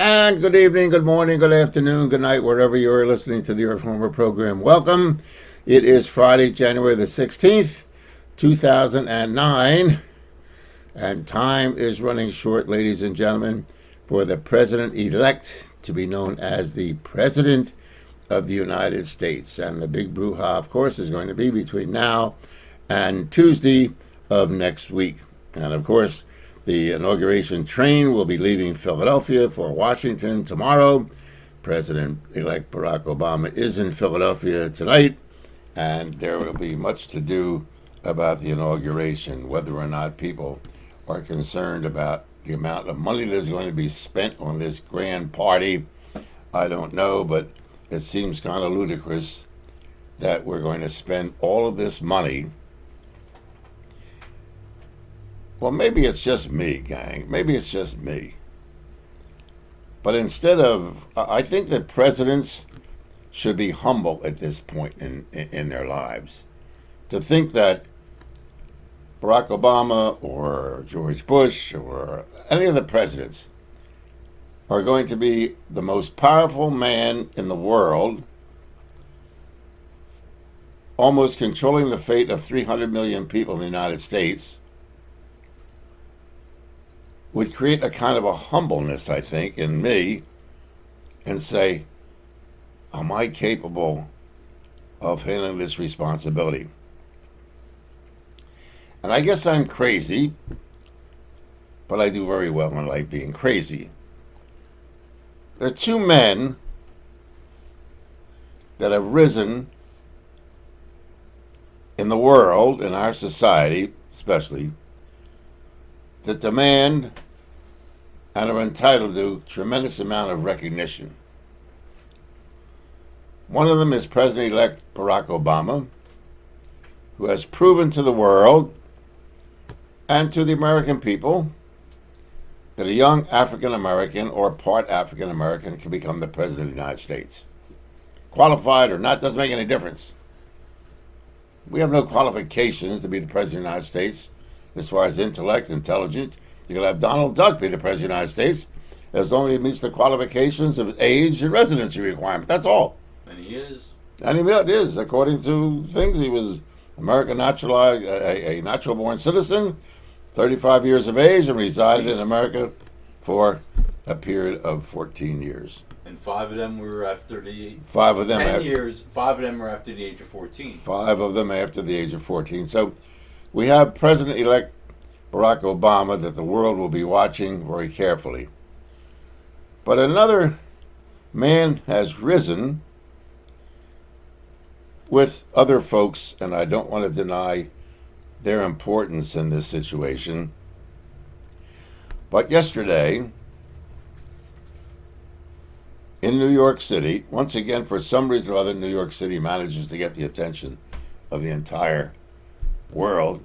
And good evening, good morning, good afternoon, good night, wherever you are listening to the Irv Homer program. Welcome. It is Friday, January the 16th, 2009, and time is running short, ladies and gentlemen, for the president-elect to be known as the President of the United States. And the big brouhaha, of course, is going to be between now and Tuesday of next week. And, of course, the inauguration train will be leaving Philadelphia for Washington tomorrow. President-elect Barack Obama is in Philadelphia tonight, and there will be much to do about the inauguration. Whether or not people are concerned about the amount of money that's going to be spent on this grand party, I don't know, but it seems kind of ludicrous that we're going to spend all of this money. Well, maybe it's just me, gang. Maybe it's just me. But I think that presidents should be humble at this point in their lives. To think that Barack Obama or George Bush or any of the presidents are going to be the most powerful man in the world, almost controlling the fate of 300 million people in the United States, would create a kind of a humbleness, I think, in me, and say, am I capable of handling this responsibility? And I guess I'm crazy, but I do very well in life being crazy. There are two men that have risen in the world, in our society especially, that demand and are entitled to a tremendous amount of recognition. One of them is President-elect Barack Obama, who has proven to the world and to the American people that a young African American or part African American can become the President of the United States. Qualified or not, doesn't make any difference. We have no qualifications to be the President of the United States. As far as intellect, intelligence, you can have Donald Duck be the President of the United States as long as he meets the qualifications of age and residency requirement. That's all. And he is. And he is, according to things. He was American naturalized, a natural-born citizen, 35 years of age, and resided in America for a period of 14 years. And 5 of them were after the 5 of them 10 years. 5 of them were after the age of 14. 5 of them after the age of 14. So we have President-elect Barack Obama that the world will be watching very carefully. But another man has risen with other folks, and I don't want to deny their importance in this situation. But yesterday, in New York City, once again, for some reason or other, New York City manages to get the attention of the entire world.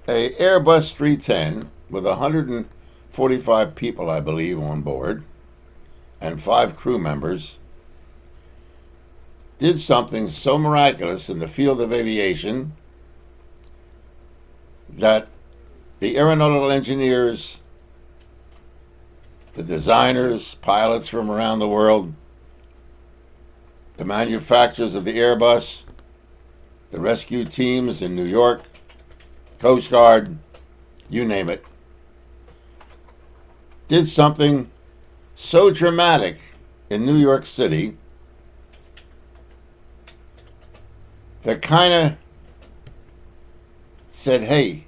A Airbus 310 with 145 people, I believe, on board, and 5 crew members, did something so miraculous in the field of aviation that the aeronautical engineers, the designers, pilots from around the world, the manufacturers of the Airbus, the rescue teams in New York, Coast Guard, you name it, did something so dramatic in New York City that kind of said, hey,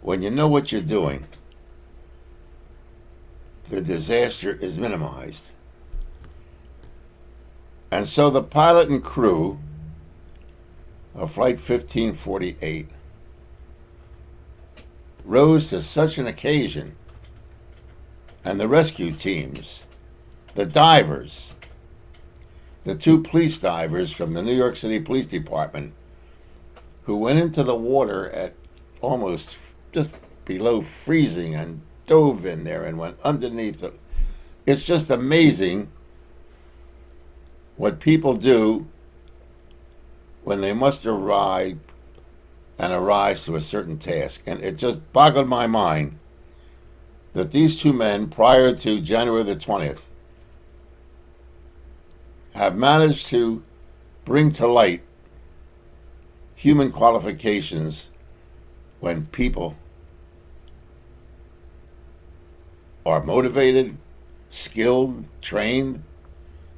when you know what you're doing, the disaster is minimized. And so the pilot and crew of Flight 1548 rose to such an occasion, and the rescue teams, the divers, the 2 police divers from the New York City Police Department, who went into the water at almost just below freezing and dove in there and went underneath it. It's just amazing what people do when they must arrive and arise to a certain task. And it just boggled my mind that these two men, prior to January the 20th, have managed to bring to light human qualifications when people are motivated, skilled, trained,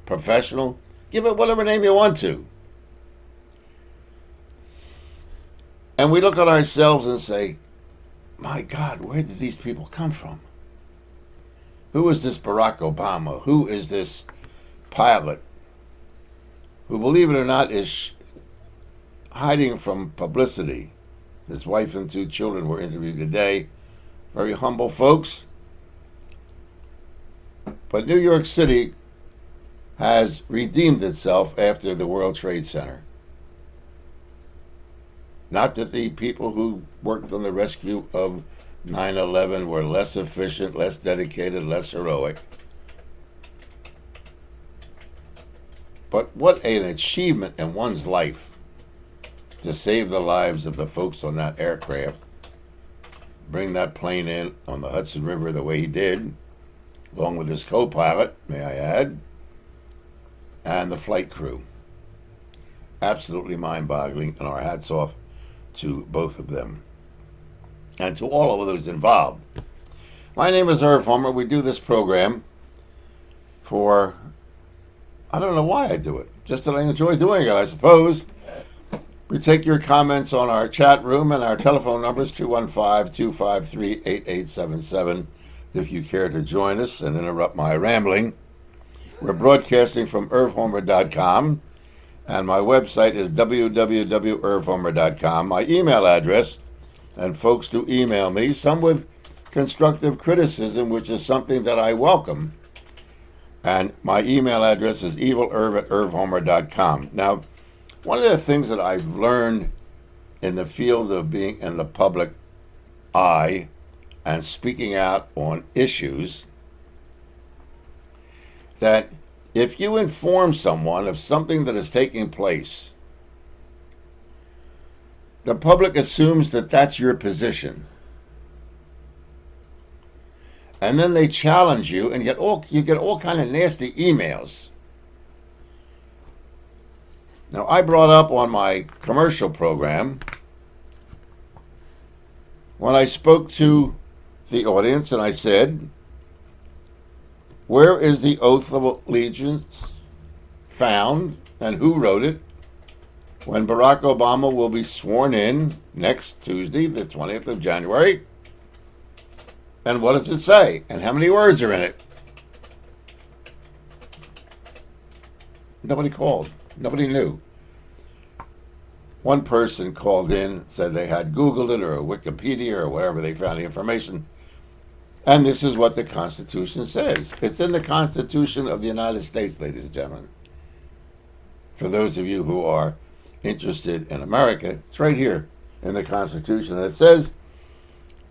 professional. Give it whatever name you want to. And we look at ourselves and say, my God, where did these people come from? Who is this Barack Obama? Who is this pilot who, believe it or not, is hiding from publicity? His wife and two children were interviewed today. Very humble folks. But New York City has redeemed itself after the World Trade Center. Not that the people who worked on the rescue of 9/11 were less efficient, less dedicated, less heroic. But what an achievement in one's life to save the lives of the folks on that aircraft, bring that plane in on the Hudson River the way he did, along with his co-pilot, may I add, and the flight crew. Absolutely mind-boggling, and our hats off to both of them and to all of those involved. My name is Irv Homer. We do this program for, I don't know why I do it, just that I enjoy doing it, I suppose. We take your comments on our chat room, and our telephone number is 215-253-8877 if you care to join us and interrupt my rambling. We're broadcasting from irvhomer.com, and my website is www.irvhomer.com. My email address, and folks do email me, some with constructive criticism, which is something that I welcome. And my email address is evilerv@irvhomer.com. Now, one of the things that I've learned in the field of being in the public eye and speaking out on issues, that if you inform someone of something that is taking place, the public assumes that that's your position. And then they challenge you, and you get all kind of nasty emails. Now, I brought up on my commercial program, when I spoke to the audience, and I said, where is the oath of allegiance found, and who wrote it, when Barack Obama will be sworn in next Tuesday, the 20th of January? And what does it say? And how many words are in it? Nobody called. Nobody knew. One person called in, said they had Googled it or Wikipedia or wherever they found the information. And this is what the Constitution says. It's in the Constitution of the United States, ladies and gentlemen. For those of you who are interested in America, it's right here in the Constitution. And it says,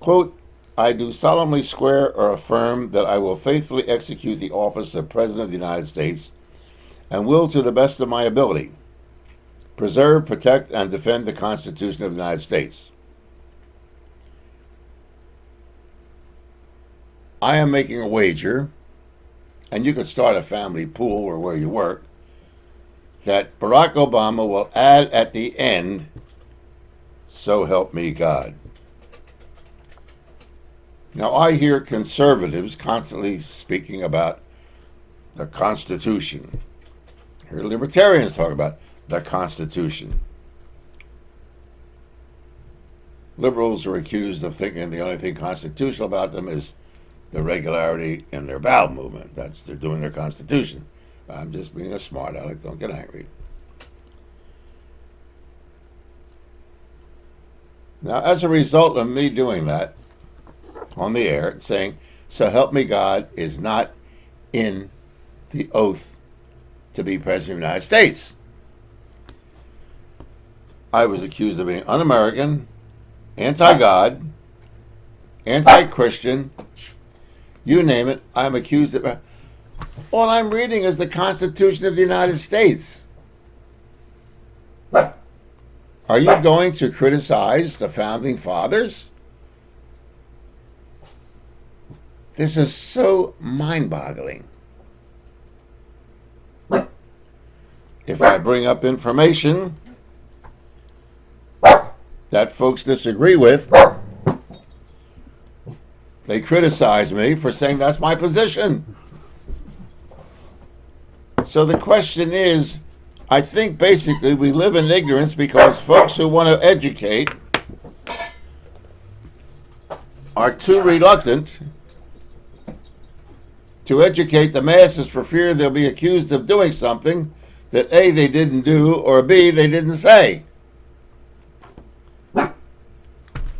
quote, I do solemnly swear or affirm that I will faithfully execute the office of President of the United States and will, to the best of my ability, preserve, protect, and defend the Constitution of the United States. I am making a wager, and you could start a family pool or where you work, that Barack Obama will add at the end, so help me God. Now, I hear conservatives constantly speaking about the Constitution. I hear libertarians talk about the Constitution. Liberals are accused of thinking the only thing constitutional about them is the regularity in their bowel movement. They're doing their Constitution. I'm just being a smart aleck. Don't get angry. Now, as a result of me doing that on the air, saying, so help me God is not in the oath to be President of the United States. I was accused of being un-American, anti-God, anti-Christian, you name it. I'm accused of... All I'm reading is the Constitution of the United States. Are you going to criticize the Founding Fathers? This is so mind-boggling. If I bring up information that folks disagree with, they criticize me for saying that's my position. So the question is, I think basically we live in ignorance because folks who want to educate are too reluctant to educate the masses for fear they'll be accused of doing something that A, they didn't do, or B, they didn't say.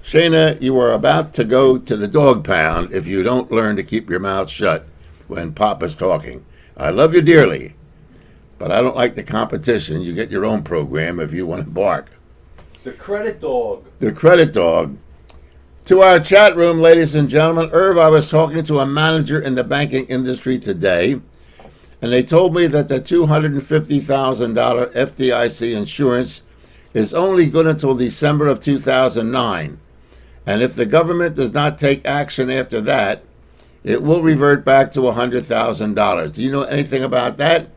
Shayna, you are about to go to the dog pound if you don't learn to keep your mouth shut when Papa's talking. I love you dearly, but I don't like the competition. You get your own program if you want to bark. The credit dog. The credit dog. To our chat room, ladies and gentlemen. Irv, I was talking to a manager in the banking industry today, and they told me that the $250,000 FDIC insurance is only good until December of 2009. And if the government does not take action after that, it will revert back to $100,000. Do you know anything about that?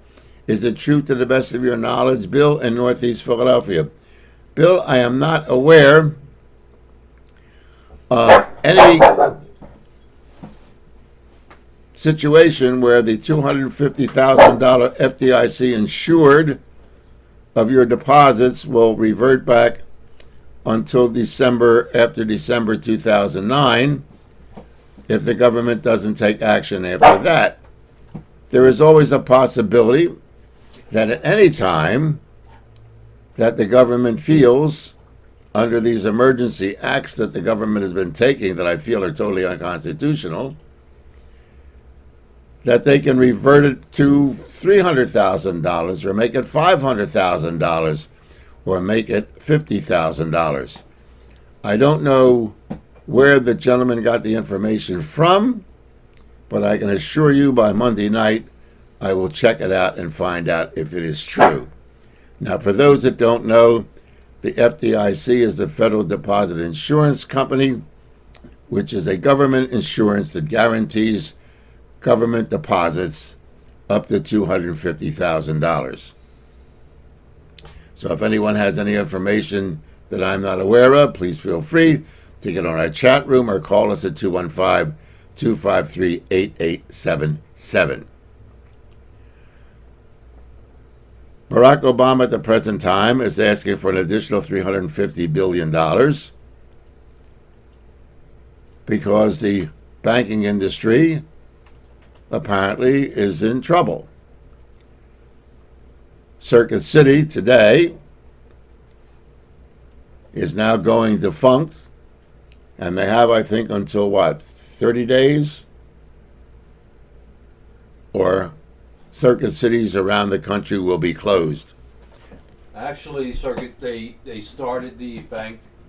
Is it true to the best of your knowledge? Bill in Northeast Philadelphia. Bill, I am not aware of any situation where the $250,000 FDIC insured of your deposits will revert back until after December 2009, if the government doesn't take action after that. There is always a possibility that at any time that the government feels, under these emergency acts that the government has been taking that I feel are totally unconstitutional, that they can revert it to $300,000 or make it $500,000 or make it $50,000. I don't know where the gentleman got the information from, but I can assure you by Monday night I will check it out and find out if it is true. Now, for those that don't know, the FDIC is the Federal Deposit Insurance Company, which is a government insurance that guarantees government deposits up to $250,000. So if anyone has any information that I'm not aware of, please feel free to get on our chat room or call us at 215-253-8877. Barack Obama at the present time is asking for an additional $350 billion because the banking industry apparently is in trouble. Circuit City today is now going defunct, and they have, I think, until 30 days? Or circuit cities around the country will be closed. Actually, they started the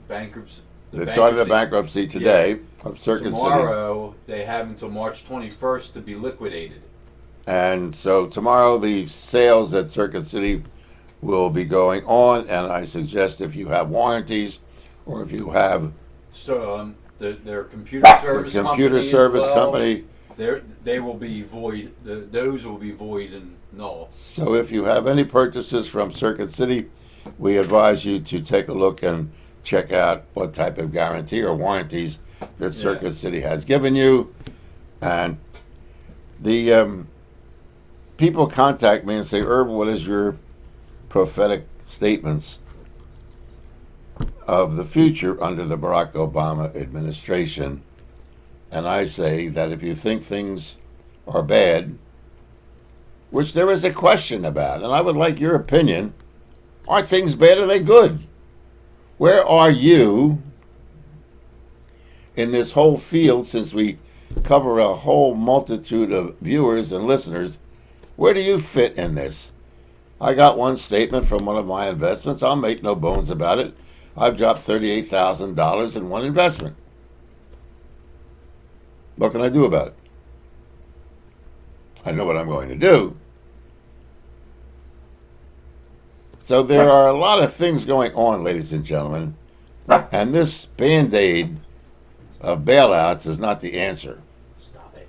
bankruptcy. They started the bankruptcy today of Circuit Tomorrow, they have until March 21st to be liquidated. And so tomorrow the sales at Circuit City will be going on, and I suggest if you have warranties or if you have their computer service company, they will be void. Those will be void and null. So if you have any purchases from Circuit City, we advise you to take a look and check out what type of guarantee or warranties that Circuit City has given you. And the people contact me and say, Irv, what is your prophetic statements of the future under the Barack Obama administration? And I say that if you think things are bad, which there is a question about, and I would like your opinion, are things bad or are they good? Where are you in this whole field, since we cover a whole multitude of viewers and listeners? Where do you fit in this? I got one statement from one of my investments. I'll make no bones about it. I've dropped $38,000 in one investment. What can I do about it? I know what I'm going to do. So there are a lot of things going on, ladies and gentlemen, and this Band-Aid of bailouts is not the answer. Stop it.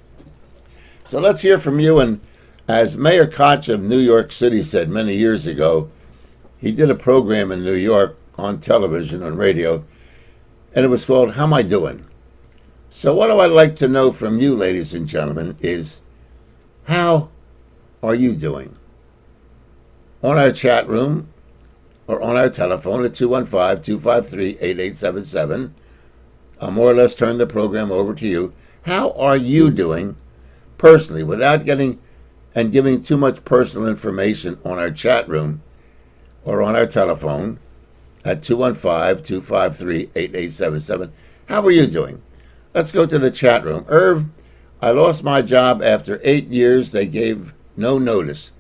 So let's hear from you. And as Mayor Koch of New York City said many years ago, he did a program in New York on television, on radio, and it was called How Am I Doing? So what I'd like to know from you, ladies and gentlemen, is how are you doing? On our chat room or on our telephone at 215-253-8877. I'll more or less turn the program over to you. How are you doing personally, without getting and giving too much personal information on our chat room or on our telephone at 215-253-8877. How are you doing? Let's go to the chat room. Irv, I lost my job after 8 years. They gave no notice.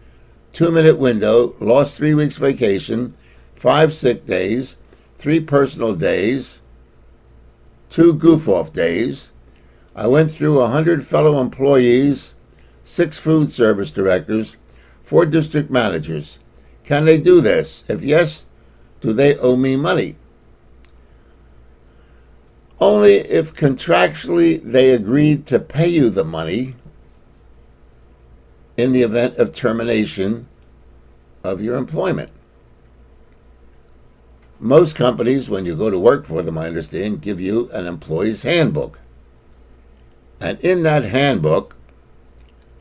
2-minute window, lost 3 weeks vacation, 5 sick days, 3 personal days, 2 goof-off days. I went through 100 fellow employees, 6 food service directors, 4 district managers. Can they do this? If yes, do they owe me money? Only if contractually they agreed to pay you the money in the event of termination of your employment. Most companies, when you go to work for them, I understand, give you an employee's handbook. And in that handbook,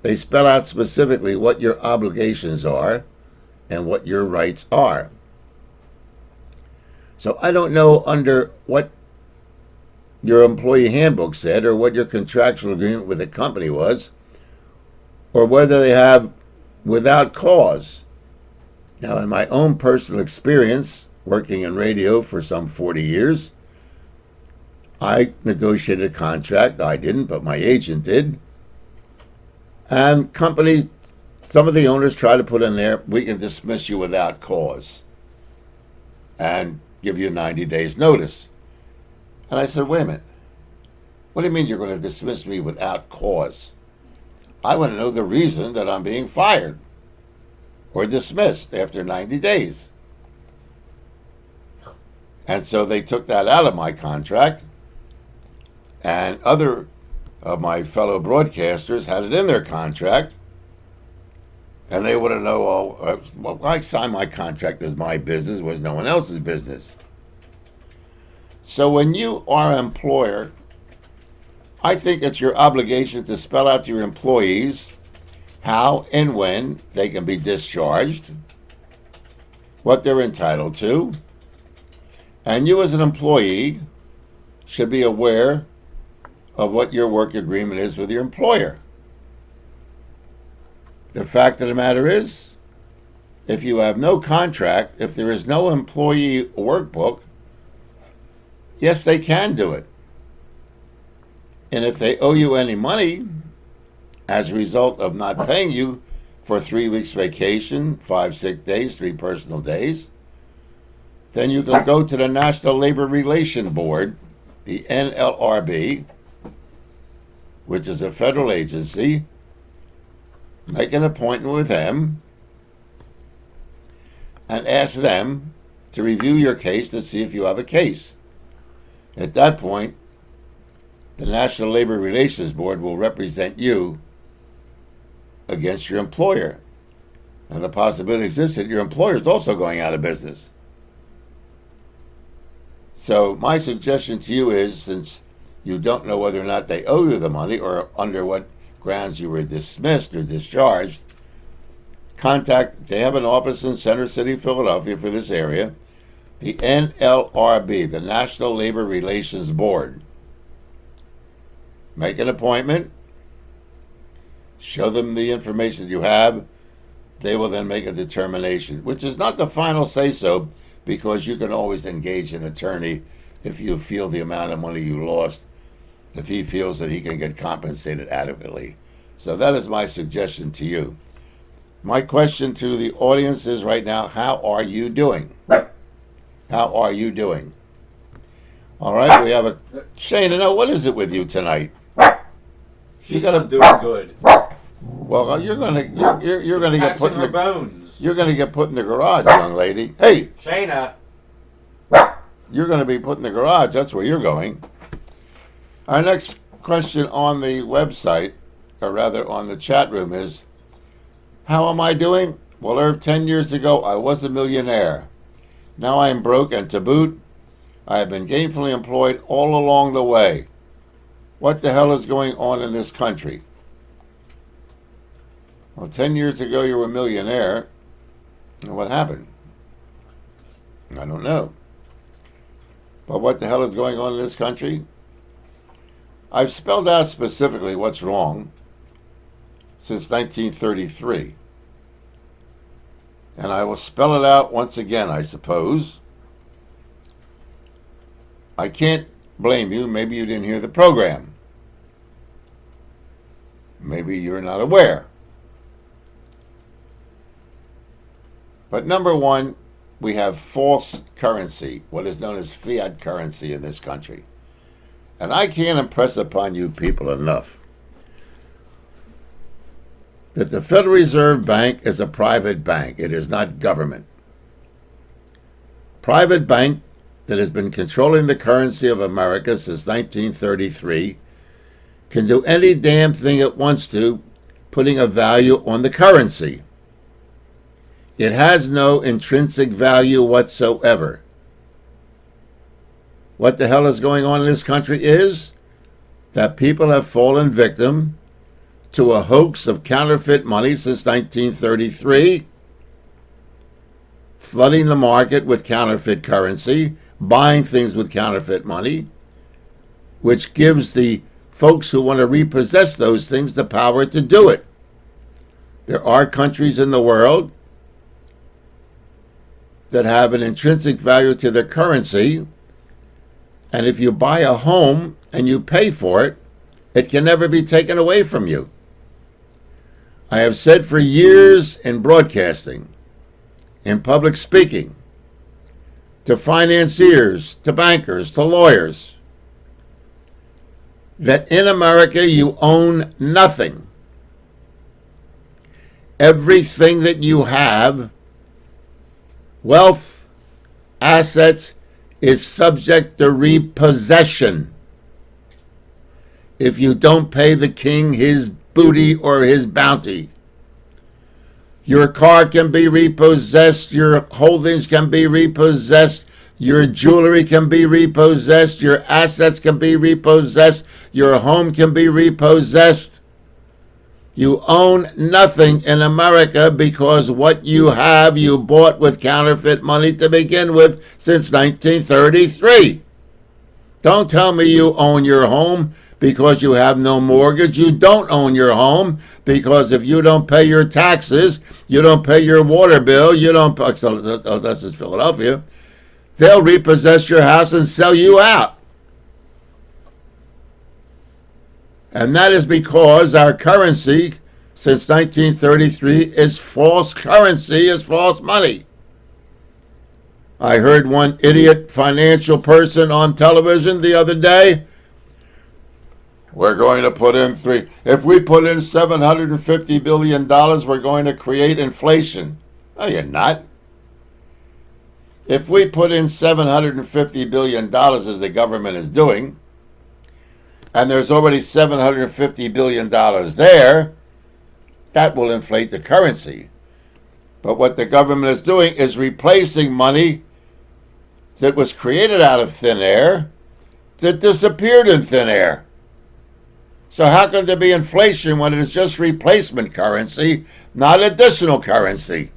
they spell out specifically what your obligations are and what your rights are. So I don't know under what your employee handbook said or what your contractual agreement with the company was, or whether they have without cause. Now, in my own personal experience, working in radio for some 40 years, I negotiated a contract. I didn't, but my agent did. And companies, some of the owners try to put in there, we can dismiss you without cause and give you 90 days notice. And I said, wait a minute. What do you mean you're going to dismiss me without cause? I want to know the reason that I'm being fired or dismissed after 90 days. And so they took that out of my contract, and other of my fellow broadcasters had it in their contract, and they want to know, well, I signed my contract as my business, was no one else's business. So when you are an employer, I think it's your obligation to spell out to your employees how and when they can be discharged, what they're entitled to, and you as an employee should be aware of what your work agreement is with your employer. The fact of the matter is, if you have no contract, if there is no employee workbook, yes, they can do it. And if they owe you any money as a result of not paying you for 3 weeks vacation, 5 sick days, 3 personal days, then you can go to the National Labor Relations Board, the NLRB, which is a federal agency, make an appointment with them and ask them to review your case to see if you have a case. At that point, the National Labor Relations Board will represent you against your employer. And the possibility exists that your employer is also going out of business. So my suggestion to you is, since you don't know whether or not they owe you the money or under what grounds you were dismissed or discharged, they have an office in Center City, Philadelphia for this area, the NLRB, the National Labor Relations Board. Make an appointment, show them the information you have, they will then make a determination, which is not the final say-so, because you can always engage an attorney if you feel the amount of money you lost, if he feels that he can get compensated adequately. So that is my suggestion to you. My question to the audience is right now, how are you doing? How are you doing? All right, we have a Shana. What is it with you tonight? She's not doing good. Well, you're gonna get put in the bones. You're gonna get put in the garage, young lady. Hey, Shana. You're gonna be put in the garage. That's where you're going. Our next question on the website or rather on the chat room, is, how am I doing? Well, Irv, 10 years ago, I was a millionaire. Now I am broke, and to boot, I have been gainfully employed all along the way. What the hell is going on in this country? Well, 10 years ago, you were a millionaire. What happened? I don't know. But what the hell is going on in this country? I've spelled out specifically what's wrong since 1933. And I will spell it out once again, I suppose. I can't blame you. Maybe you didn't hear the program. Maybe you're not aware. But number one, we have false currency, what is known as fiat currency in this country. And I can't impress upon you people enough that the Federal Reserve Bank is a private bank. It is not government. Private bank that has been controlling the currency of America since 1933 can do any damn thing it wants to, putting a value on the currency. It has no intrinsic value whatsoever. What the hell is going on in this country is that people have fallen victim to a hoax of counterfeit money since 1933, flooding the market with counterfeit currency, buying things with counterfeit money, which gives the folks who want to repossess those things the power to do it. There are countries in the world that have an intrinsic value to their currency, and if you buy a home and you pay for it, it can never be taken away from you. I have said for years in broadcasting, in public speaking, to financiers, to bankers, to lawyers, that in America you own nothing. Everything that you have, wealth, assets, is subject to repossession. If you don't pay the king his booty or his bounty, your car can be repossessed, your holdings can be repossessed, your jewelry can be repossessed, your assets can be repossessed, your home can be repossessed. You own nothing in America because what you have you bought with counterfeit money to begin with since 1933. Don't tell me you own your home because you have no mortgage. You don't own your home because if you don't pay your taxes, you don't pay your water bill, you don't, oh, that's just Philadelphia, they'll repossess your house and sell you out. And that is because our currency since 1933 is false currency, is false money. I heard one idiot financial person on television the other day, we're going to put in if we put in $750 billion, we're going to create inflation. No, you're not. If we put in $750 billion as the government is doing, and there's already $750 billion there, that will inflate the currency. But what the government is doing is replacing money that was created out of thin air that disappeared in thin air. So how can there be inflation when it is just replacement currency, not additional currency?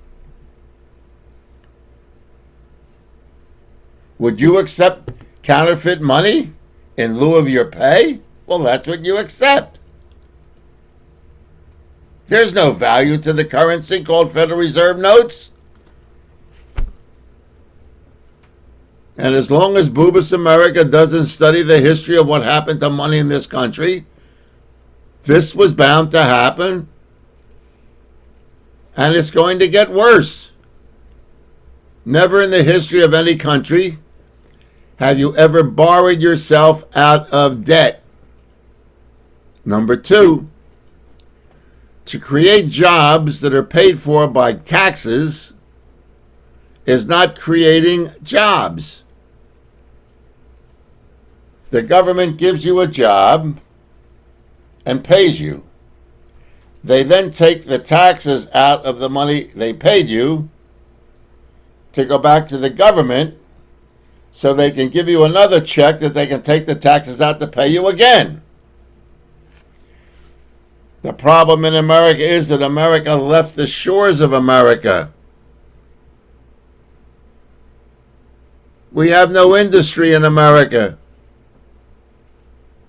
Would you accept counterfeit money in lieu of your pay? Well, that's what you accept. There's no value to the currency called Federal Reserve notes. And as long as Boobus America doesn't study the history of what happened to money in this country, this was bound to happen, and it's going to get worse. Never in the history of any country have you ever borrowed yourself out of debt. Number two, to create jobs that are paid for by taxes is not creating jobs. The government gives you a job and pays you. They then take the taxes out of the money they paid you to go back to the government so they can give you another check that they can take the taxes out to pay you again. The problem in America is that America left the shores of America. We have no industry in America.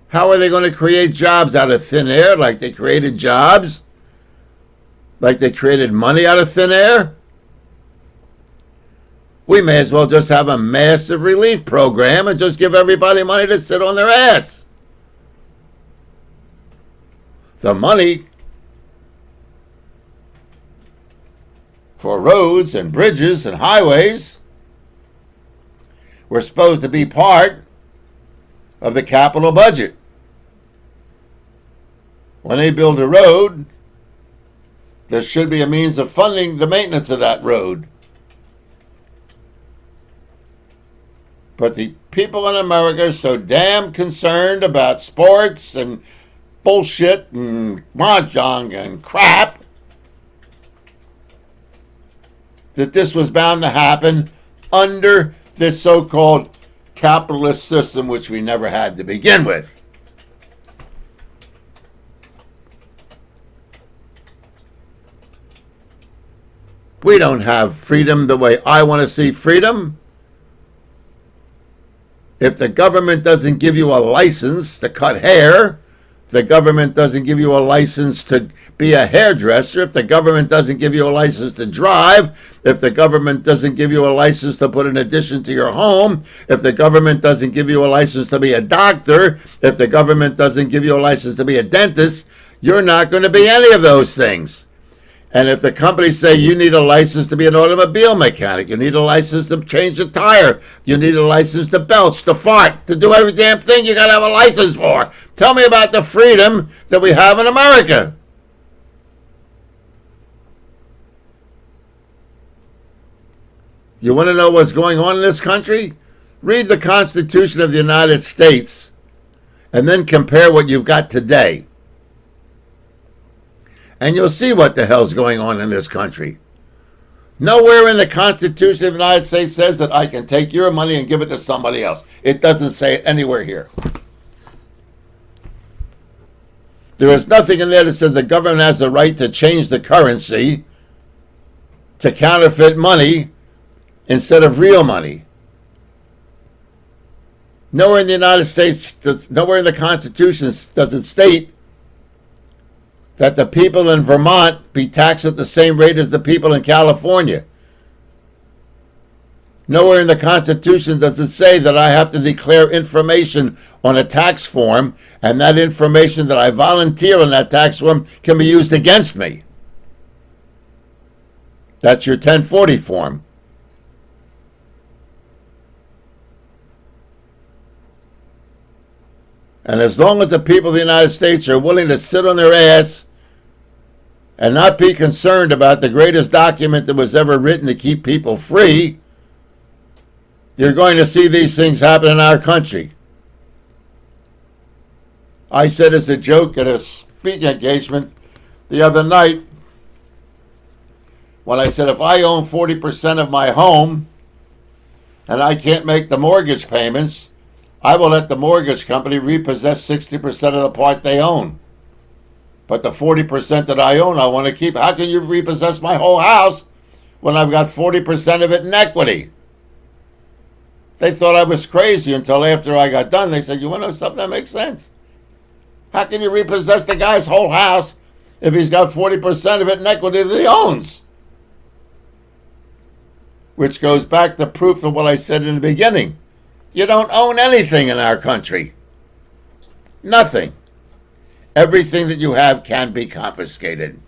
How are they going to create jobs out of thin air like they created jobs? Like they created money out of thin air? We may as well just have a massive relief program and just give everybody money to sit on their ass. The money for roads and bridges and highways were supposed to be part of the capital budget. When they build a road, there should be a means of funding the maintenance of that road. But the people in America are so damn concerned about sports and bullshit and mahjong and crap that this was bound to happen under this so-called capitalist system, which we never had to begin with. We don't have freedom the way I want to see freedom. If the government doesn't give you a license to cut hair, if the government doesn't give you a license to be a hairdresser, if the government doesn't give you a license to drive, if the government doesn't give you a license to put an addition to your home, if the government doesn't give you a license to be a doctor, if the government doesn't give you a license to be a dentist, you're not going to be any of those things. And if the companies say you need a license to be an automobile mechanic, you need a license to change a tire, you need a license to belch, to fart, to do every damn thing you got to have a license for. Tell me about the freedom that we have in America. You want to know what's going on in this country? Read the Constitution of the United States and then compare what you've got today. And you'll see what the hell's going on in this country. Nowhere in the Constitution of the United States says that I can take your money and give it to somebody else. It doesn't say it anywhere here. There is nothing in there that says the government has the right to change the currency to counterfeit money instead of real money. Nowhere in the United States, nowhere in the Constitution does it state that the people in Vermont be taxed at the same rate as the people in California. Nowhere in the Constitution does it say that I have to declare information on a tax form, and that information that I volunteer on that tax form can be used against me. That's your 1040 form. And as long as the people of the United States are willing to sit on their ass and not be concerned about the greatest document that was ever written to keep people free, you're going to see these things happen in our country. I said as a joke at a speaking engagement the other night, when I said if I own 40% of my home and I can't make the mortgage payments, I will let the mortgage company repossess 60% of the part they own. But the 40% that I own, I want to keep. How can you repossess my whole house when I've got 40% of it in equity? They thought I was crazy until after I got done. They said, you want to know something that makes sense? How can you repossess the guy's whole house if he's got 40% of it in equity that he owns? Which goes back to proof of what I said in the beginning. You don't own anything in our country. Nothing. Everything that you have can be confiscated.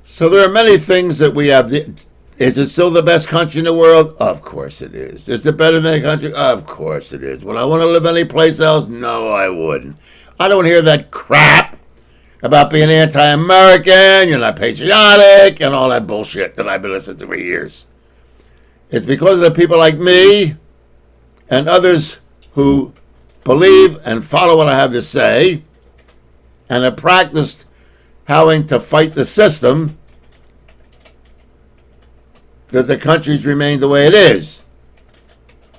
So there are many things that we have. Is it still the best country in the world? Of course it is. Is it better than a country? Of course it is. Would I want to live anyplace else? No, I wouldn't. I don't hear that crap about being anti-American, you're not patriotic, and all that bullshit that I've been listening to for years. It's because of the people like me and others who believe and follow what I have to say and have practiced having to fight the system that the country's remained the way it is.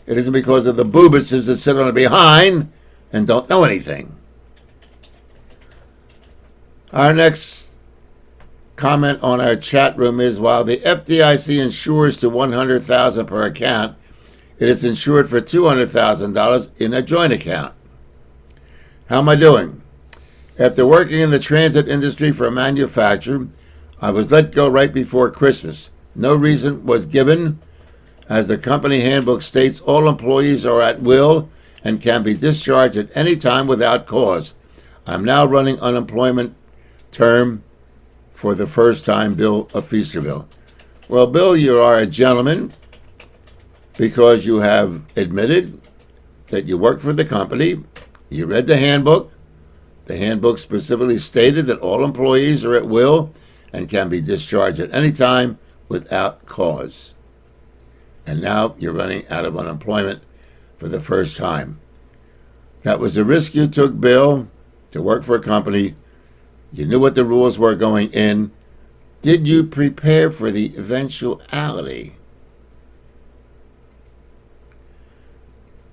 It isn't because of the boobuses that sit on the behind and don't know anything. Our next comment on our chat room is, while the FDIC insures to $100,000 per account, it is insured for $200,000 in a joint account. How am I doing? After working in the transit industry for a manufacturer, I was let go right before Christmas. No reason was given. As the company handbook states, all employees are at will and can be discharged at any time without cause. I'm now running unemployment term for the first time, Bill of Feasterville. Well, Bill, you are a gentleman because you have admitted that you worked for the company. You read the handbook. The handbook specifically stated that all employees are at will and can be discharged at any time without cause. And now you're running out of unemployment for the first time. That was a risk you took, Bill, to work for a company. You knew what the rules were going in. Did you prepare for the eventuality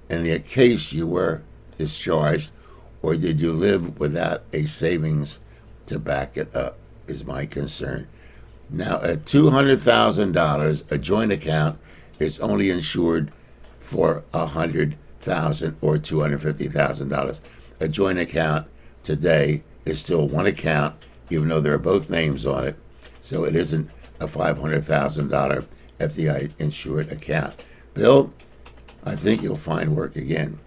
in the case you were discharged, or did you live without a savings to back it up, is my concern. Now, at $200,000, a joint account is only insured for $100,000 or $250,000. A joint account today is still one account, even though there are both names on it. So it isn't a $500,000 FDI insured account. Bill, I think you'll find work again.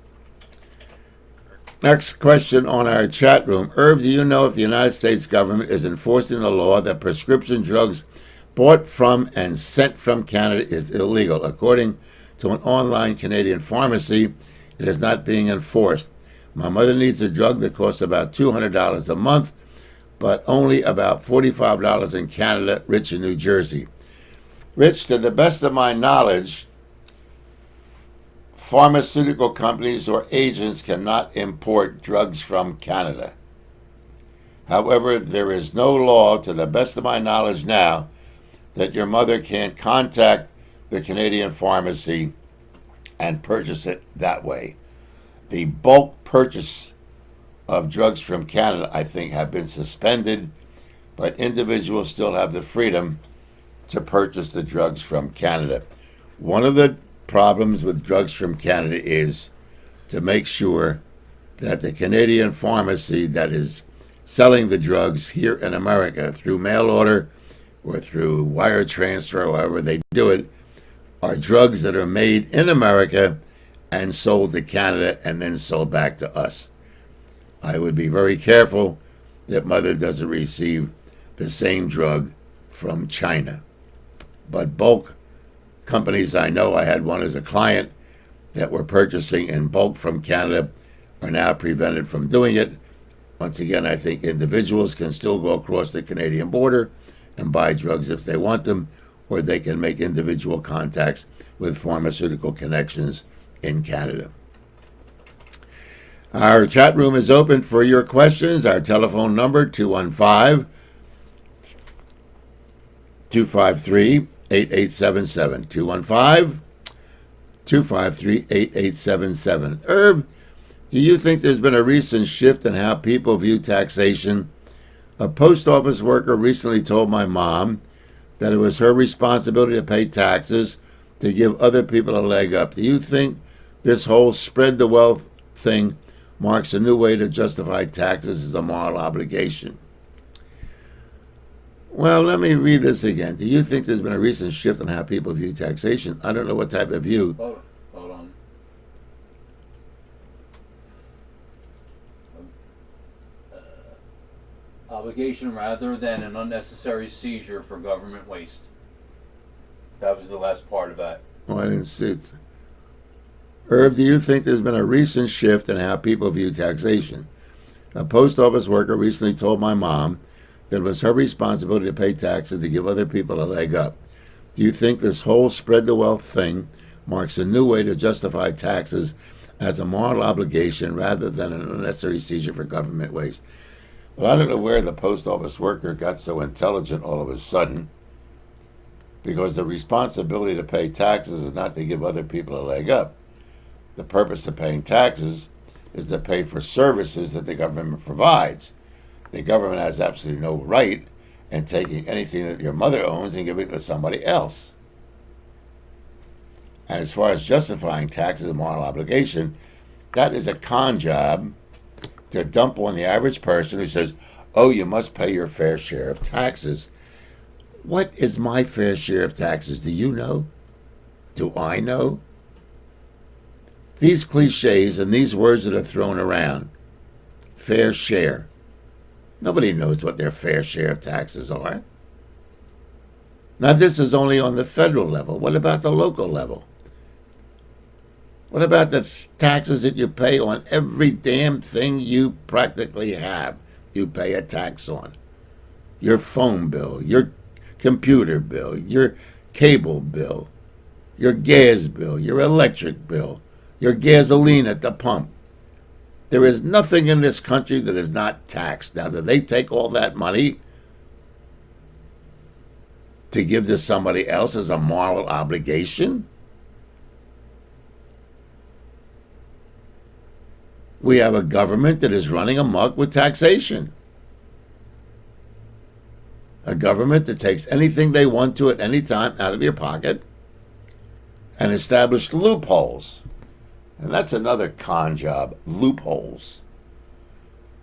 Next question on our chat room. Irv, do you know if the United States government is enforcing the law that prescription drugs bought from and sent from Canada is illegal? According to an online Canadian pharmacy, it is not being enforced. My mother needs a drug that costs about $200 a month, but only about $45 in Canada, Rich in New Jersey. Rich, to the best of my knowledge, pharmaceutical companies or agents cannot import drugs from Canada. However, there is no law, to the best of my knowledge now, that your mother can't contact the Canadian pharmacy and purchase it that way. The bulk purchase of drugs from Canada, I think, have been suspended, but individuals still have the freedom to purchase the drugs from Canada. One of the problems with drugs from Canada is to make sure that the Canadian pharmacy that is selling the drugs here in America through mail order or through wire transfer, however they do it, are drugs that are made in America and sold to Canada and then sold back to us. I would be very careful that mother doesn't receive the same drug from China. But bulk companies, I know, I had one as a client, that were purchasing in bulk from Canada are now prevented from doing it. Once again, I think individuals can still go across the Canadian border and buy drugs if they want them, or they can make individual contacts with pharmaceutical connections in Canada. Our chat room is open for your questions. Our telephone number, 215-253-8877. 215-253-8877. Irv, do you think there's been a recent shift in how people view taxation? A post office worker recently told my mom that it was her responsibility to pay taxes to give other people a leg up. Do you think this whole spread the wealth thing marks a new way to justify taxes as a moral obligation? Well, let me read this again. Do you think there's been a recent shift in how people view taxation? I don't know what type of view. Hold on. Obligation rather than an unnecessary seizure for government waste. That was the last part of that. Oh, I didn't see it. Irv, do you think there's been a recent shift in how people view taxation? A post office worker recently told my mom that it was her responsibility to pay taxes to give other people a leg up. Do you think this whole spread the wealth thing marks a new way to justify taxes as a moral obligation rather than an unnecessary seizure for government waste? But I don't know where the post office worker got so intelligent all of a sudden, because the responsibility to pay taxes is not to give other people a leg up. The purpose of paying taxes is to pay for services that the government provides. The government has absolutely no right in taking anything that your mother owns and giving it to somebody else. And as far as justifying taxes and moral obligation, that is a con job to dump on the average person who says, oh, you must pay your fair share of taxes. What is my fair share of taxes? Do you know? Do I know? These cliches and these words that are thrown around, fair share. Nobody knows what their fair share of taxes are. Now, this is only on the federal level. What about the local level? What about the taxes that you pay on every damn thing you practically have? You pay a tax on. Your phone bill, your computer bill, your cable bill, your gas bill, your electric bill, your gasoline at the pump. There is nothing in this country that is not taxed. Now, do they take all that money to give to somebody else as a moral obligation? We have a government that is running amok with taxation. A government that takes anything they want to at any time out of your pocket and establish loopholes. And that's another con job, loopholes.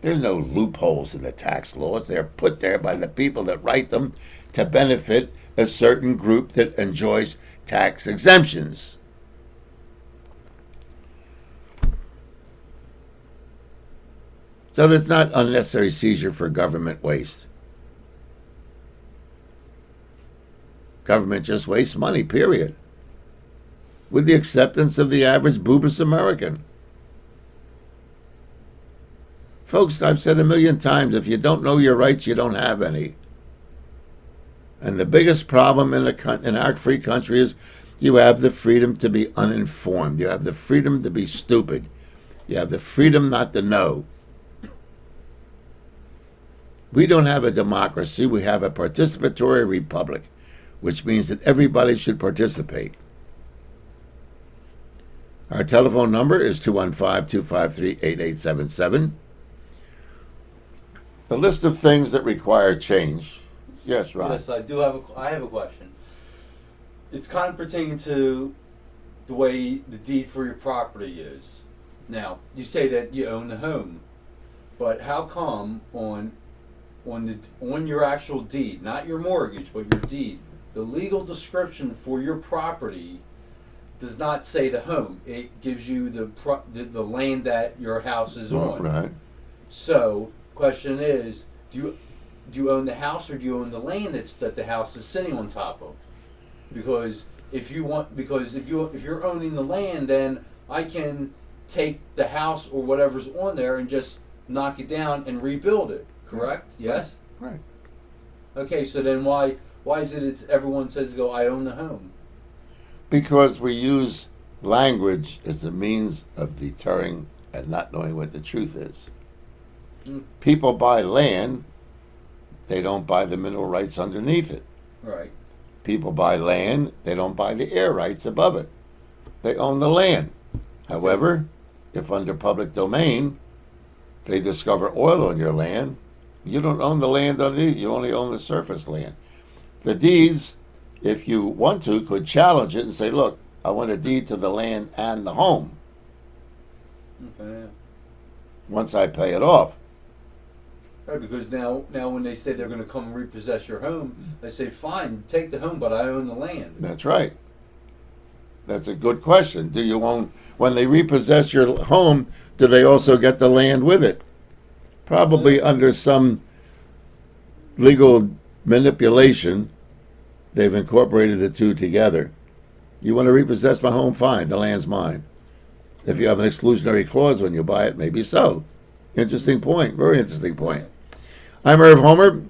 There's no loopholes in the tax laws. They're put there by the people that write them to benefit a certain group that enjoys tax exemptions. So there's not unnecessary seizure for government waste. Government just wastes money, period. With the acceptance of the average boobus American. Folks, I've said a million times, if you don't know your rights, you don't have any. And the biggest problem in our free country is you have the freedom to be uninformed. You have the freedom to be stupid. You have the freedom not to know. We don't have a democracy. We have a participatory republic, which means that everybody should participate. Our telephone number is 215-253-8877. The list of things that require change. Yes, Ron. Yes, I have a question. It's kind of pertaining to the way the deed for your property is. Now, you say that you own the home, but how come on your actual deed, not your mortgage, but your deed, the legal description for your property does not say the home. It gives you the land that your house is on. Right. So, question is, do you own the house or do you own the land that the house is sitting on top of? Because if you're owning the land, then I can take the house or whatever's on there and just knock it down and rebuild it. Correct? Yes? Right. Okay, so then why is it everyone says I own the home? Because we use language as a means of deterring and not knowing what the truth is. People buy land, they don't buy the mineral rights underneath it. Right. People buy land, they don't buy the air rights above it. They own the land. However, if under public domain they discover oil on your land, you don't own the land underneath, you only own the surface land. The deeds, if you want to, could challenge it and say, look, I want a deed to the land and the home. Okay. Once I pay it off. Right, because now when they say they're going to come and repossess your home, they say, fine, take the home, but I own the land. That's right. That's a good question. Do you own, when they repossess your home, do they also get the land with it? Probably under some legal manipulation, they've incorporated the two together. You want to repossess my home? Fine, the land's mine. If you have an exclusionary clause when you buy it, maybe so. Interesting point, very interesting point. I'm Irv Homer.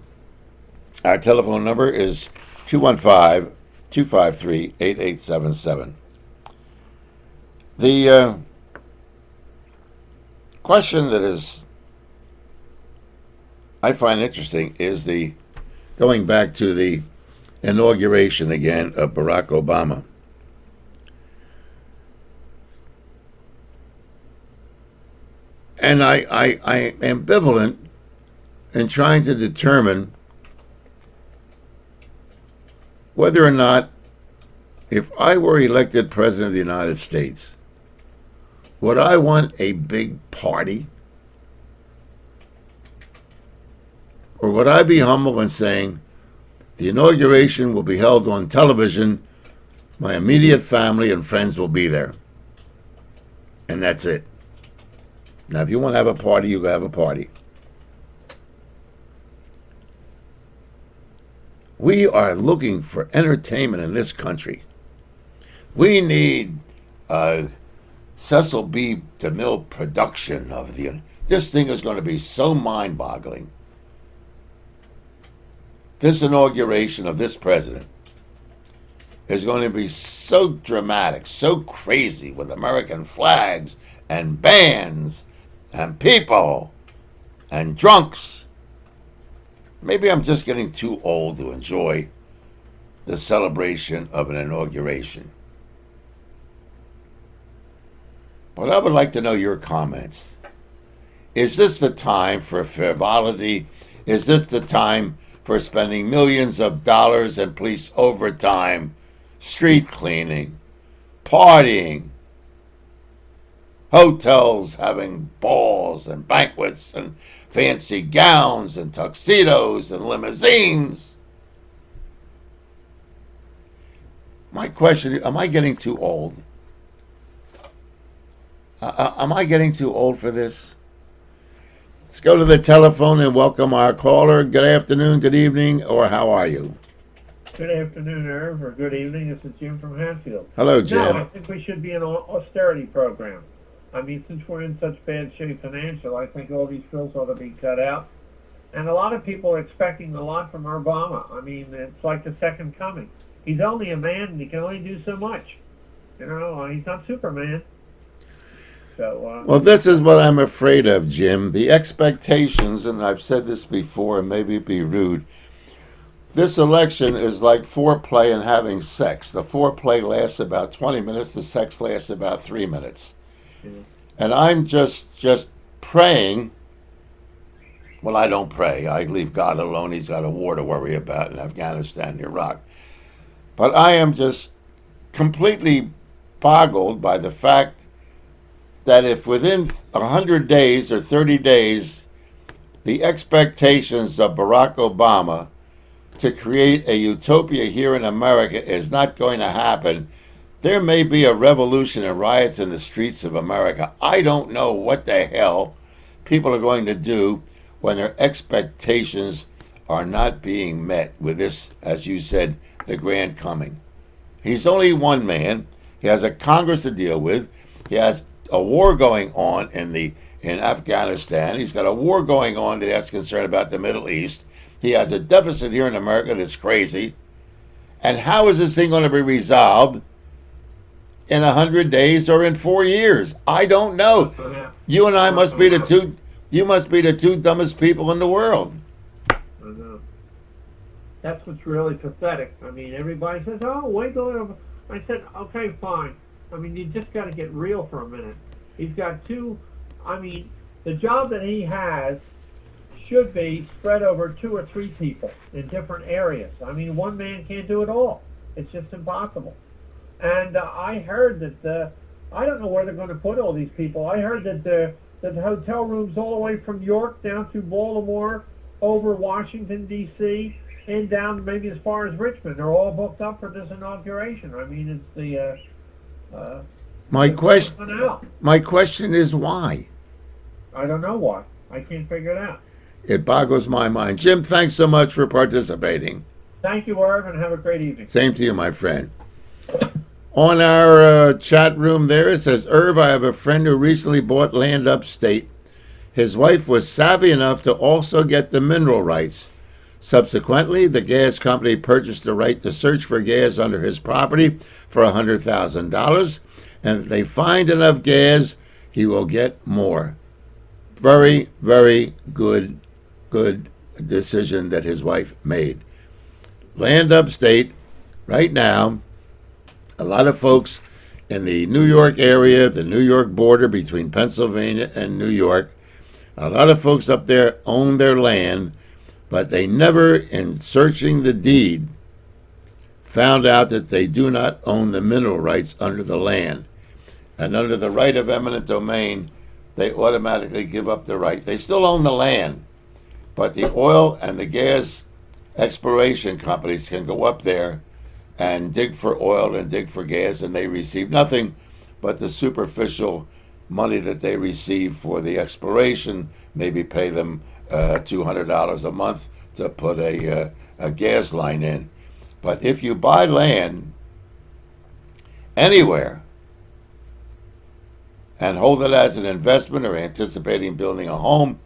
Our telephone number is 215-253-8877. The question that is I find interesting is the going back to the inauguration again of Barack Obama. And I ambivalent in trying to determine whether or not, if I were elected President of the United States, would I want a big party? Or would I be humble in saying, the inauguration will be held on television, my immediate family and friends will be there, and that's it. Now, if you want to have a party, you can have a party. We are looking for entertainment in this country. We need Cecil B. DeMille production of the. This thing is going to be so mind-boggling. This inauguration of this president is going to be so dramatic, so crazy, with American flags and bands and people and drunks. Maybe I'm just getting too old to enjoy the celebration of an inauguration. But I would like to know your comments. Is this the time for frivolity? Is this the time for spending millions of dollars in police overtime, street cleaning, partying, hotels having balls and banquets and fancy gowns and tuxedos and limousines? My question is, am I getting too old? Am I getting too old for this? Let's go to the telephone and welcome our caller. Good afternoon, good evening, or how are you? Good afternoon, Irv, or good evening. This is Jim from Hatfield. Hello, Jim. No, I think we should be in an austerity program. I mean, since we're in such bad shape financial, I think all these bills ought to be cut out. And a lot of people are expecting a lot from Obama. I mean, it's like the second coming. He's only a man, and he can only do so much. You know, he's not Superman. So, well, this is what I'm afraid of, Jim. The expectations, and I've said this before, and maybe be rude, this election is like foreplay and having sex. The foreplay lasts about 20 minutes. The sex lasts about 3 minutes. Yeah. And I'm just praying. Well, I don't pray. I leave God alone. He's got a war to worry about in Afghanistan and Iraq. But I am just completely boggled by the fact that if within 100 days or 30 days, the expectations of Barack Obama to create a utopia here in America is not going to happen, there may be a revolution and riots in the streets of America. I don't know what the hell people are going to do when their expectations are not being met with this, as you said, the grand coming. He's only one man. He has a Congress to deal with. He has a war going on in Afghanistan. He's got a war going on that he has concern about the Middle East. He has a deficit here in America that's crazy. And how is this thing going to be resolved in 100 days or in 4 years? I don't know. You and I must be the two. You must be the two dumbest people in the world. I know. That's what's really pathetic. I mean, everybody says, "Oh, wait till." I said, "Okay, fine." I mean, you just got to get real for a minute. He's got two. I mean, the job that he has should be spread over 2 or 3 people in different areas. I mean, one man can't do it all. It's just impossible. And I heard that I don't know where they're going to put all these people. I heard that the hotel rooms all the way from York down to Baltimore, over Washington, D.C., and down maybe as far as Richmond are all booked up for this inauguration. I mean, it's the... My question is why? I don't know why. I can't figure it out. It boggles my mind. Jim, thanks so much for participating. Thank you, Irv, and have a great evening. Same to you, my friend. On our chat room there, it says, Irv, I have a friend who recently bought land upstate. His wife was savvy enough to also get the mineral rights. Subsequently, the gas company purchased the right to search for gas under his property for $100,000, and if they find enough gas, he will get more. Very, very good decision that his wife made. Land upstate, right now, a lot of folks in the New York area, the New York border between Pennsylvania and New York, a lot of folks up there own their land, but they never, in searching the deed, found out that they do not own the mineral rights under the land. And under the right of eminent domain, they automatically give up the right. They still own the land, but the oil and the gas exploration companies can go up there and dig for oil and dig for gas, and they receive nothing but the superficial money that they receive for the exploration. Maybe pay them $200 a month to put a gas line in. But if you buy land anywhere and hold it as an investment or anticipating building a home,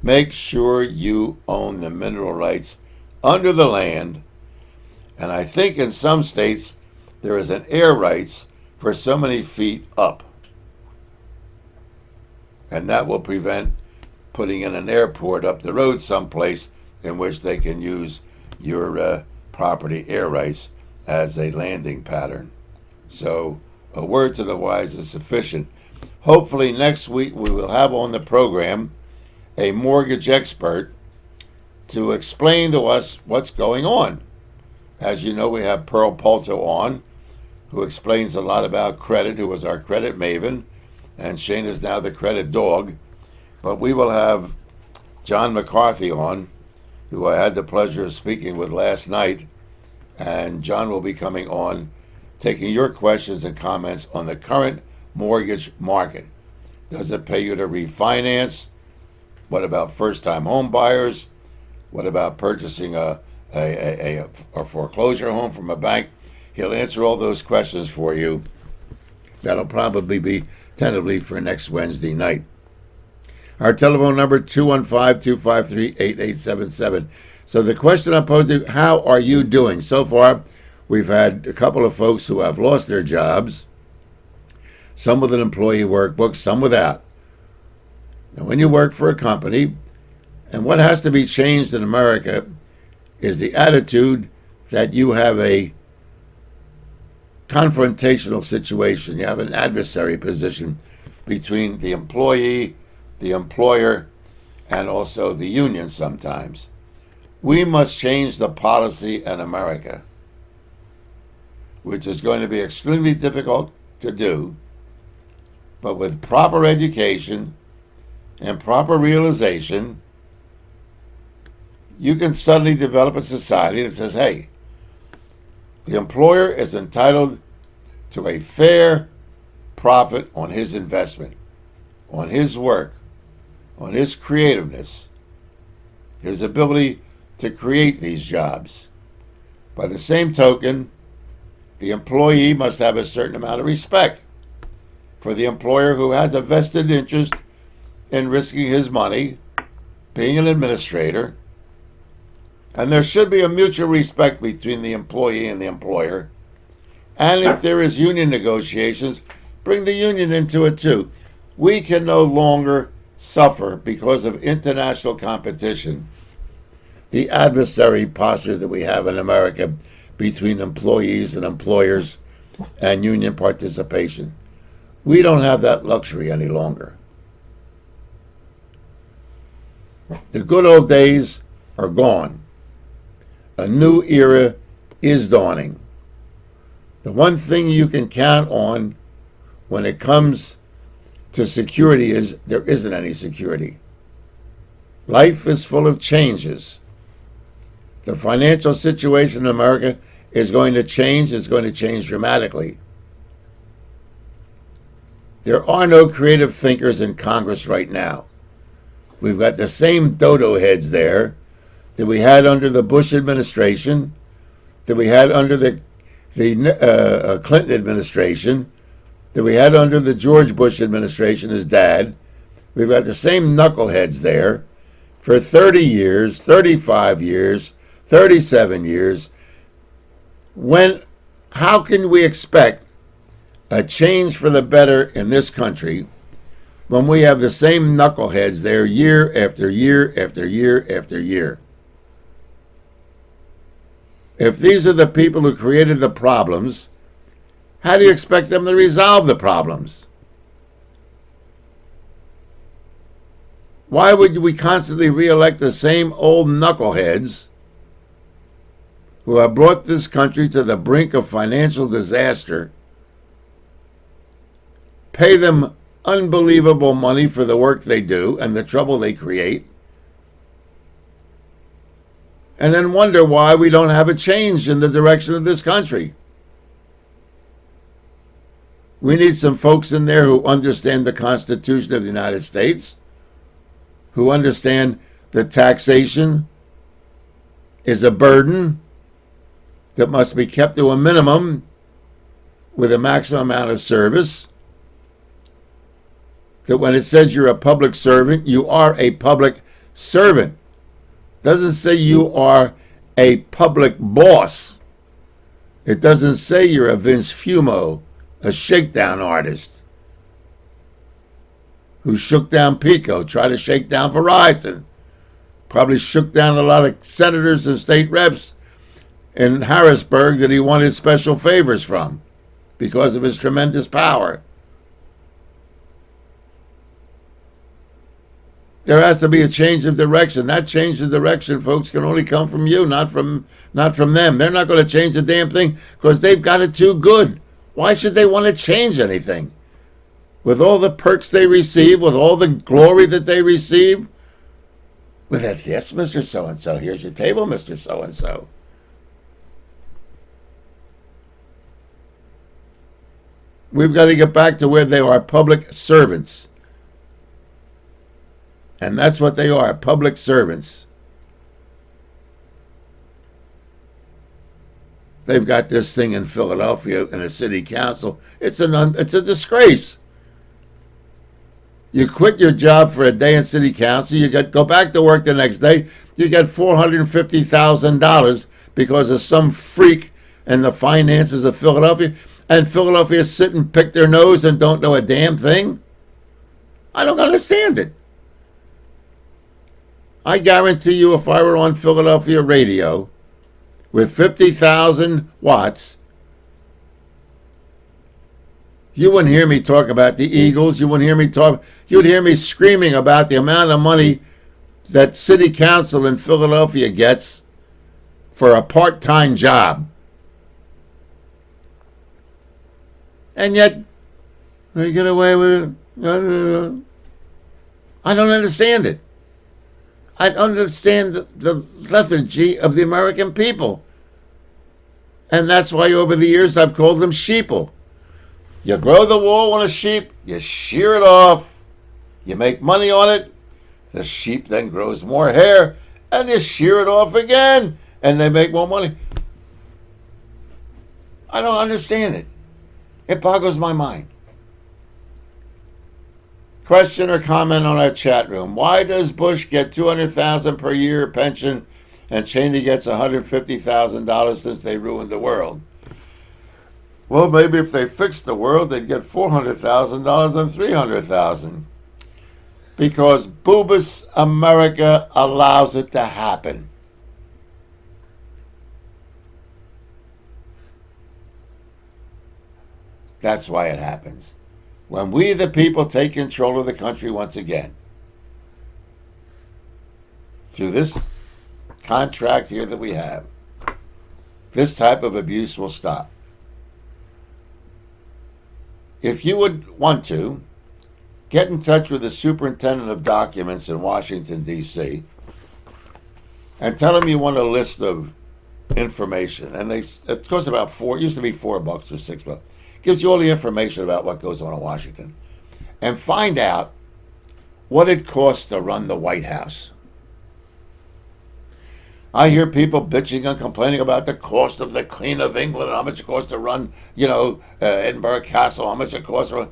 make sure you own the mineral rights under the land. And I think in some states there is an air rights for so many feet up. And that will prevent putting in an airport up the road someplace in which they can use your property air rights as a landing pattern. So a word to the wise is sufficient. Hopefully next week we will have on the program a mortgage expert to explain to us what's going on. As you know, we have Pearl Polto on, who explains a lot about credit, who was our credit maven, and Shane is now the credit dog. But we will have John McCarthy on, who I had the pleasure of speaking with last night, and John will be coming on, taking your questions and comments on the current mortgage market. Does it pay you to refinance? What about first-time home buyers? What about purchasing a foreclosure home from a bank? He'll answer all those questions for you. That'll probably be tentatively for next Wednesday night. Our telephone number, 215-253-8877. So the question I'm posing, how are you doing? So far, we've had a couple of folks who have lost their jobs, some with an employee workbook, some without. Now, when you work for a company, and what has to be changed in America is the attitude that you have a confrontational situation. You have an adversary position between the employee, the employer, and also the union sometimes. We must change the policy in America, which is going to be extremely difficult to do, but with proper education and proper realization, you can suddenly develop a society that says, hey, the employer is entitled to a fair profit on his investment, on his work, on his creativeness, his ability to create these jobs. By the same token, the employee must have a certain amount of respect for the employer who has a vested interest in risking his money, being an administrator, and there should be a mutual respect between the employee and the employer. And if there is union negotiations, bring the union into it too. We can no longer suffer because of international competition, the adversary posture that we have in America between employees and employers and union participation. We don't have that luxury any longer. The good old days are gone. A new era is dawning. The one thing you can count on when it comes to security is there isn't any security. Life is full of changes. The financial situation in America is going to change. It's going to change dramatically. There are no creative thinkers in Congress right now. We've got the same dodo heads there that we had under the Bush administration, that we had under the Clinton administration, that we had under the George Bush administration, his dad. We've got the same knuckleheads there for 30 years, 35 years, 37 years. How can we expect a change for the better in this country when we have the same knuckleheads there year after year after year after year? If these are the people who created the problems, how do you expect them to resolve the problems? Why would we constantly re-elect the same old knuckleheads who have brought this country to the brink of financial disaster, pay them unbelievable money for the work they do and the trouble they create, and then wonder why we don't have a change in the direction of this country? We need some folks in there who understand the Constitution of the United States, who understand that taxation is a burden that must be kept to a minimum with a maximum amount of service, that when it says you're a public servant, you are a public servant. It doesn't say you are a public boss. It doesn't say you're a Vince Fumo, a shakedown artist who shook down Pico, tried to shake down Verizon, probably shook down a lot of senators and state reps in Harrisburg that he wanted special favors from because of his tremendous power. There has to be a change of direction. That change of direction, folks, can only come from you, not from them. They're not going to change a damn thing because they've got it too good. Why should they want to change anything? With all the perks they receive, with all the glory that they receive, with that, yes, Mr. So-and-so, here's your table, Mr. So-and-so. We've got to get back to where they are public servants. And that's what they are, public servants. They've got this thing in Philadelphia in a city council. It's a disgrace. You quit your job for a day in city council, go back to work the next day, you get $450,000 because of some freak in the finances of Philadelphia, and Philadelphia sit and pick their nose and don't know a damn thing? I don't understand it. I guarantee you, if I were on Philadelphia radio with 50,000 watts, you wouldn't hear me talk about the Eagles. You'd hear me screaming about the amount of money that city council in Philadelphia gets for a part-time job. And yet, they get away with it. I don't understand it. I understand the lethargy of the American people. And that's why over the years I've called them sheeple. You grow the wool on a sheep, you shear it off, you make money on it, the sheep then grows more hair, and you shear it off again, and they make more money. I don't understand it. It boggles my mind. Question or comment on our chat room. Why does Bush get $200,000 per year pension and Cheney gets $150,000 since they ruined the world? Well, maybe if they fixed the world, they'd get $400,000 and $300,000. Because boobus America allows it to happen. That's why it happens. When we, the people, take control of the country once again, through this contract here that we have, this type of abuse will stop. If you would want to, get in touch with the superintendent of documents in Washington, D.C., and tell him you want a list of information. And it costs about it used to be $4 or $6. Gives you all the information about what goes on in Washington. And find out what it costs to run the White House. I hear people bitching and complaining about the cost of the Queen of England and how much it costs to run, Edinburgh Castle, how much it costs to run.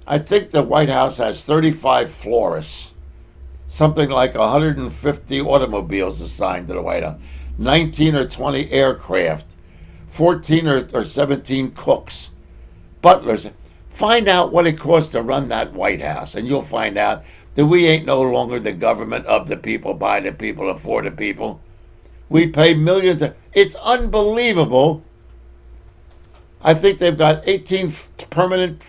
I think the White House has 35 florists, something like 150 automobiles assigned to the White House, 19 or 20 aircraft, 14 or 17 cooks, butlers. Find out what it costs to run that White House, and you'll find out that we ain't no longer the government of the people, by the people, and for the people. We pay millions. It's unbelievable. I think they've got 18 permanent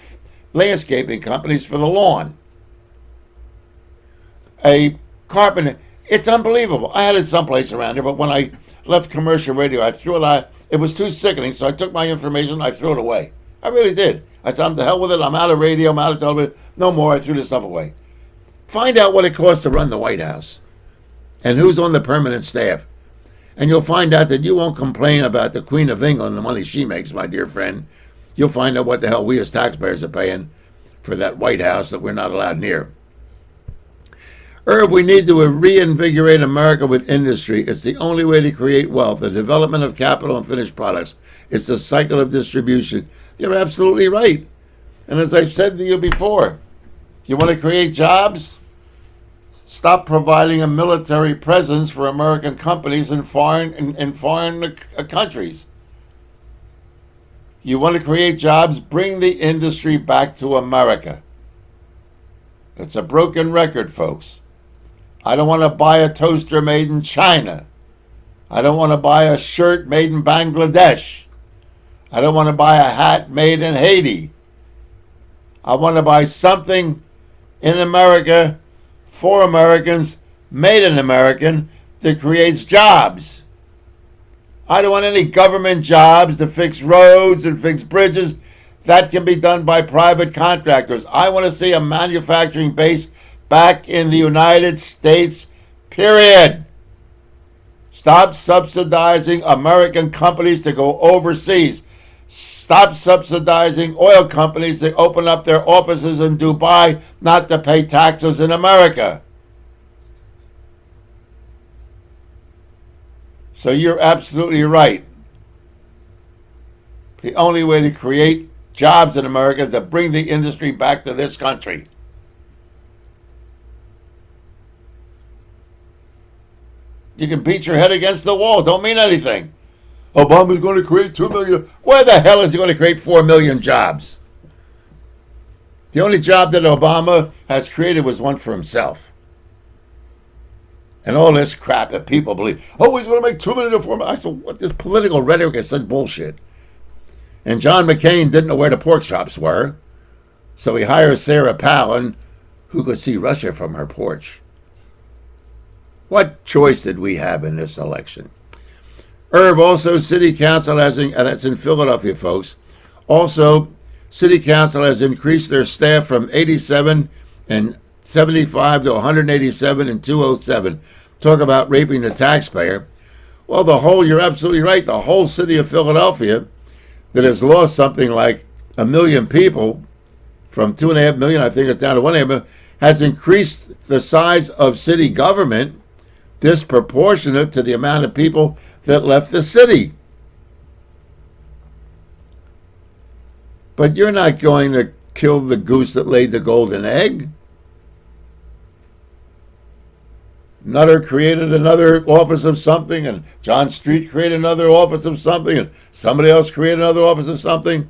landscaping companies for the lawn. A carpenter. It's unbelievable. I had it someplace around here, but when I left commercial radio, I threw it out. It was too sickening, so I took my information, I threw it away. I really did. I said, I'm to hell with it. I'm out of radio. I'm out of television. No more. I threw this stuff away. Find out what it costs to run the White House and who's on the permanent staff. And you'll find out that you won't complain about the Queen of England, the money she makes, my dear friend. You'll find out what the hell we as taxpayers are paying for that White House that we're not allowed near. Irv, we need to reinvigorate America with industry. It's the only way to create wealth. The development of capital and finished products. It's the cycle of distribution. You're absolutely right. And as I've said to you before, you want to create jobs? Stop providing a military presence for American companies in foreign countries. You want to create jobs? Bring the industry back to America. It's a broken record, folks. I don't want to buy a toaster made in China. I don't want to buy a shirt made in Bangladesh. I don't want to buy a hat made in Haiti. I want to buy something in America for Americans, made in American, that creates jobs. I don't want any government jobs to fix roads and fix bridges. That can be done by private contractors. I want to see a manufacturing base back in the United States, period. Stop subsidizing American companies to go overseas. Stop subsidizing oil companies that open up their offices in Dubai not to pay taxes in America. So you're absolutely right. The only way to create jobs in America is to bring the industry back to this country. You can beat your head against the wall. Don't mean anything. Obama's going to create 2 million. Where the hell is he going to create 4 million jobs? The only job that Obama has created was one for himself. And all this crap that people believe, oh, he's going to make 2 million to 4 million. I said, what, this political rhetoric is such bullshit. And John McCain didn't know where the pork chops were, so he hires Sarah Palin, who could see Russia from her porch. What choice did we have in this election? Irv, also City Council has, and it's in Philadelphia, folks, also City Council has increased their staff from 87 and 75 to 187 and 207. Talk about raping the taxpayer. Well, you're absolutely right, the whole city of Philadelphia that has lost something like 1 million people, from 2.5 million, I think it's down to 1.5 million, has increased the size of city government disproportionate to the amount of people that left the city. But you're not going to kill the goose that laid the golden egg. Nutter created another office of something, and John Street created another office of something, and somebody else created another office of something.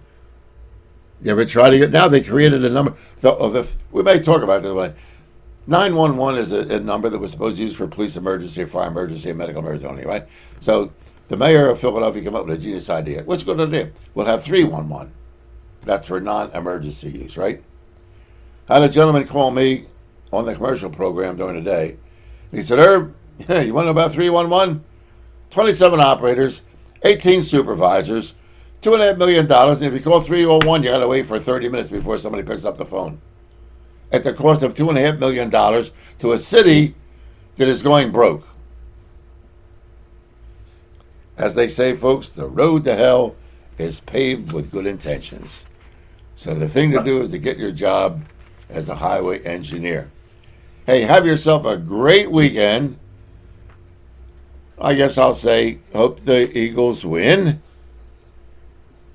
You ever try to get, now they created a number, we may talk about this one. 911 is a number that was supposed to use for police emergency, fire emergency, and medical emergency only, right? So the mayor of Philadelphia came up with a genius idea. What's going to do? We'll have 311. That's for non-emergency use, right? I had a gentleman call me on the commercial program during the day. And he said, Irv, you want to know about 311? 27 operators, 18 supervisors, $2.5 million. And if you call 301, you got to wait for 30 minutes before somebody picks up the phone. At the cost of $2.5 million to a city that is going broke. As they say, folks, the road to hell is paved with good intentions. So the thing to do is to get your job as a highway engineer. Hey, have yourself a great weekend. I guess I'll say, hope the Eagles win,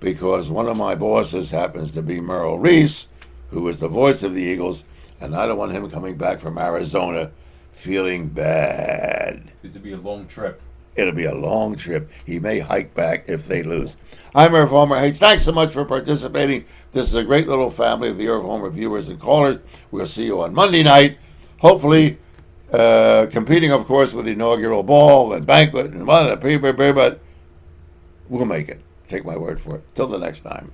because one of my bosses happens to be Merrill Reese, who is the voice of the Eagles, and I don't want him coming back from Arizona feeling bad. This will be a long trip. It'll be a long trip. He may hike back if they lose. I'm Irv Homer. Hey, thanks so much for participating. This is a great little family of the Irv Homer viewers and callers. We'll see you on Monday night. Hopefully, competing, of course, with the inaugural ball and banquet and what, but we'll make it. Take my word for it. Till the next time.